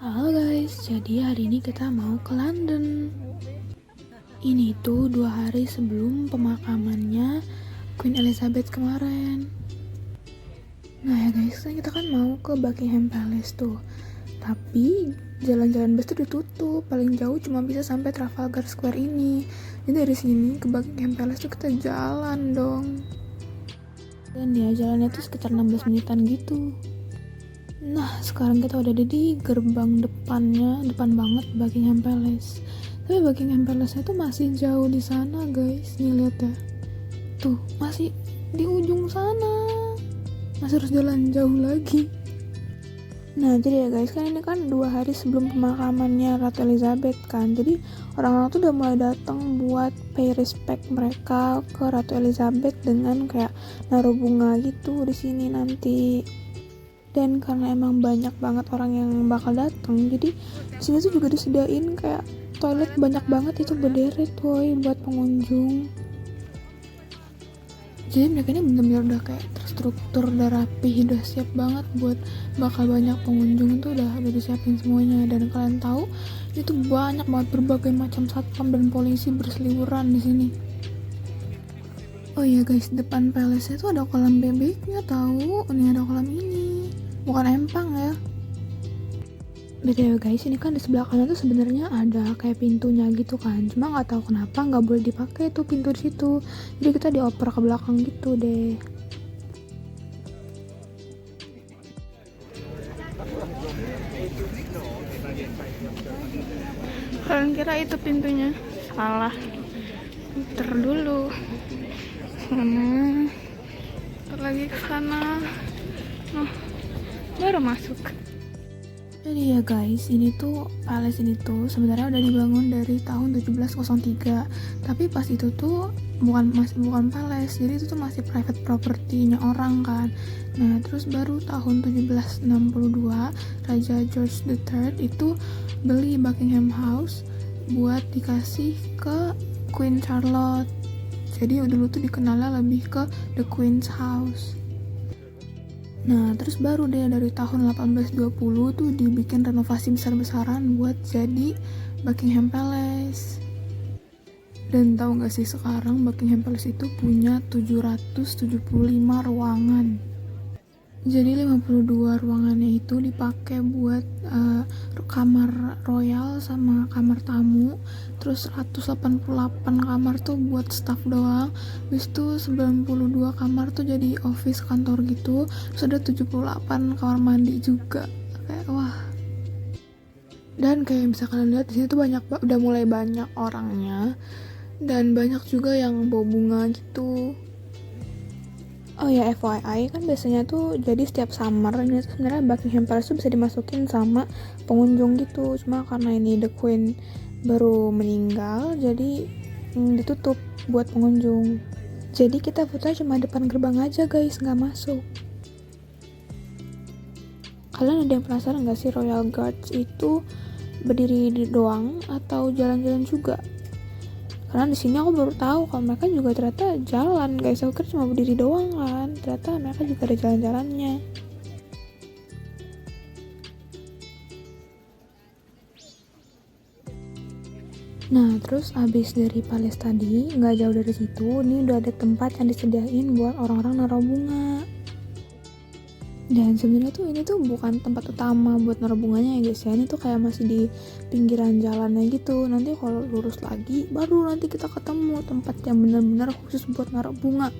Halo guys, jadi hari ini kita mau ke London. Ini tuh 2 hari sebelum pemakamannya Queen Elizabeth kemarin. Nah ya guys, kita kan mau ke Buckingham Palace tuh. Tapi jalan-jalan bus tuh ditutup, paling jauh cuma bisa sampai Trafalgar Square ini. Jadi dari sini ke Buckingham Palace tuh kita jalan dong. Dan ya jalannya tuh sekitar 16 menitan gitu. Nah, sekarang kita udah ada di gerbang depannya, depan banget Buckingham Palace. Tapi Buckingham Palace itu masih jauh di sana, guys. Nih lihat ya. Tuh, masih di ujung sana. Masih harus jalan jauh lagi. Nah, jadi ya guys, kan ini kan 2 hari sebelum pemakamannya Ratu Elizabeth kan. Jadi orang-orang tuh udah mulai datang buat pay respect mereka ke Ratu Elizabeth dengan kayak naruh bunga gitu di sini nanti. Dan karena emang banyak banget orang yang bakal datang, jadi sini tuh juga disediain kayak toilet banyak banget itu berderet woy buat pengunjung. Jadi mereka ini bener-bener udah kayak terstruktur, udah rapi, udah siap banget buat bakal banyak pengunjung. Itu udah disiapin semuanya. Dan kalian tahu itu banyak banget berbagai macam satpam dan polisi berseliweran di sini. Oh iya guys, depan palace itu ada kolam bebeknya tahu. Ini ada kolam ini, bukan empang ya. BTW guys, ini kan di sebelah kanan tuh sebenarnya ada kayak pintunya gitu kan. Cuma nggak tahu kenapa nggak boleh dipakai tuh pintu di situ. Jadi kita dioper ke belakang gitu deh. Kalian kira itu pintunya? Salah. Muter dulu. Sana. Lagi ke sana. Oh, baru masuk. Jadi ya guys, ini tuh palace ini tuh sebenarnya udah dibangun dari tahun 1703. Tapi pas itu tuh bukan palace, jadi itu tuh masih private property-nya orang kan. Nah, terus baru tahun 1762 Raja George III itu beli Buckingham House buat dikasih ke Queen Charlotte. Jadi dulu tuh dikenalnya lebih ke The Queen's House. Nah, terus baru deh dari tahun 1820 tuh dibikin renovasi besar-besaran buat jadi Buckingham Palace. Dan tahu gak sih sekarang Buckingham Palace itu punya 775 ruangan. Jadi 52 ruangannya itu dipakai buat kamar royal sama kamar tamu. Terus 188 kamar tuh buat staff doang. Habis itu 92 kamar tuh jadi office kantor gitu. Terus ada 78 kamar mandi juga. Kayak wah. Dan kayak bisa kalian lihat di sini tuh udah mulai banyak orangnya. Dan banyak juga yang bawa bunga gitu. Oh ya FYI kan biasanya tuh jadi setiap summer ini sebenarnya Buckingham Palace tuh bisa dimasukin sama pengunjung gitu. Cuma karena ini The Queen baru meninggal jadi ditutup buat pengunjung. Jadi kita fotonya cuma depan gerbang aja guys, nggak masuk. Kalian ada yang penasaran nggak sih Royal Guards itu berdiri doang atau jalan-jalan juga? Karena di sini aku baru tahu kalau mereka juga ternyata jalan guys. Aku kira cuma berdiri doang kan, ternyata mereka juga ada jalan-jalannya. Nah terus abis dari palace tadi nggak jauh dari situ, ini udah ada tempat yang disediain buat orang-orang naruh bunga. Dan sebenarnya tuh ini tuh bukan tempat utama buat naruh bunganya ya guys ya. Ini tuh kayak masih di pinggiran jalannya gitu. Nanti kalau lurus lagi baru nanti kita ketemu tempat yang benar-benar khusus buat naruh bunga.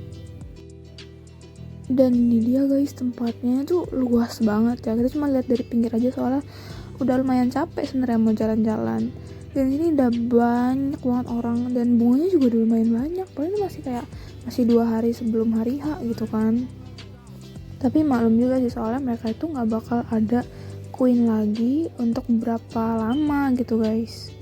Dan ini dia guys, tempatnya tuh luas banget ya. Kita cuma lihat dari pinggir aja soalnya udah lumayan capek sebenarnya mau jalan-jalan. Dan ini udah banyak banget orang dan bunganya juga udah lumayan banyak. Padahal ini masih 2 hari sebelum hari H gitu kan. Tapi maklum juga sih soalnya mereka itu gak bakal ada Queen lagi untuk berapa lama gitu guys.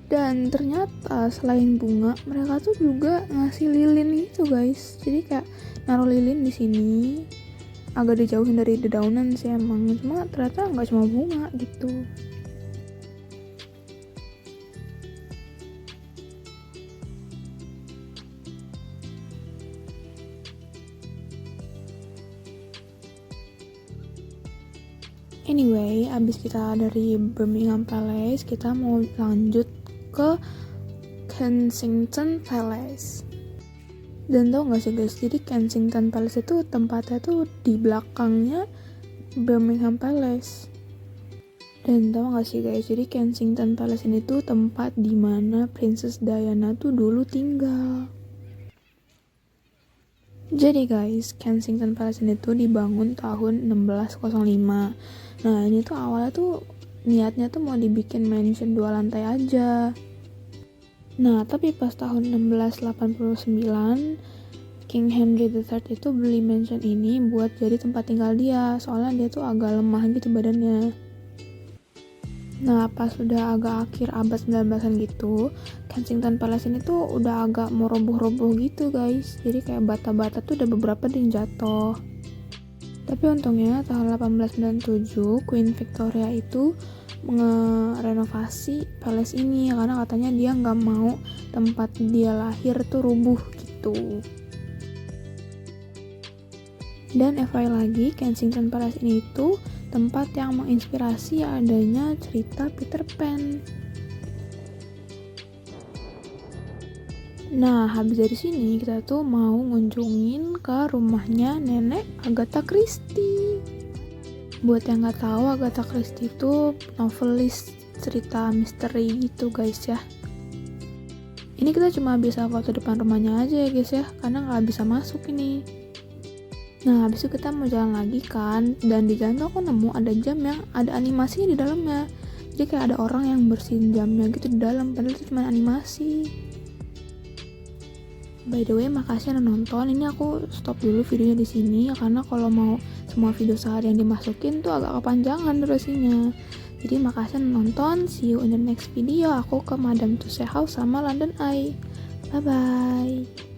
Dan ternyata selain bunga mereka tuh juga ngasih lilin gitu guys. Jadi kayak naruh lilin di sini. Agak dijauhin dari dedaunan sih emang. Cuma ternyata gak cuma bunga gitu. Anyway, abis kita dari Buckingham Palace, kita mau lanjut ke Kensington Palace. Dan tau gak sih guys, jadi Kensington Palace itu tempatnya tuh di belakangnya Buckingham Palace. Dan tau gak sih guys, jadi Kensington Palace ini tuh tempat dimana Princess Diana tuh dulu tinggal. Jadi guys, Kensington Palace ini tuh dibangun tahun 1605. Nah ini tuh awalnya tuh niatnya tuh mau dibikin mansion 2 lantai aja. Nah tapi pas tahun 1689 King Henry III itu beli mansion ini buat jadi tempat tinggal dia. Soalnya dia tuh agak lemah gitu badannya. Nah pas udah agak akhir abad 19an gitu, Kensington Palace ini tuh udah agak mau roboh-roboh gitu guys. Jadi kayak bata-bata tuh udah beberapa yang jatuh. Tapi untungnya tahun 1897 Queen Victoria itu ngerenovasi palace ini karena katanya dia nggak mau tempat dia lahir tuh rubuh gitu. Dan FYI lagi, Kensington Palace ini tuh tempat yang menginspirasi adanya cerita Peter Pan. Nah, habis dari sini kita tuh mau ngunjungin ke rumahnya nenek Agatha Christie. Buat yang nggak tahu, Agatha Christie itu novelis cerita misteri gitu guys ya. Ini kita cuma bisa foto depan rumahnya aja ya guys ya, karena nggak bisa masuk ini. Nah, habis itu kita mau jalan lagi kan, dan di jalan tuh aku nemu ada jam yang ada animasinya di dalamnya. Jadi kayak ada orang yang bersihin jamnya gitu di dalam, padahal itu cuma animasi. By the way, makasih yang nonton. Ini aku stop dulu videonya di sini ya, karena kalau mau semua video sehari yang dimasukin tuh agak kepanjangan durasinya. Jadi makasih yang nonton. See you in the next video. Aku ke Madame Tussauds House sama London Eye. Bye bye.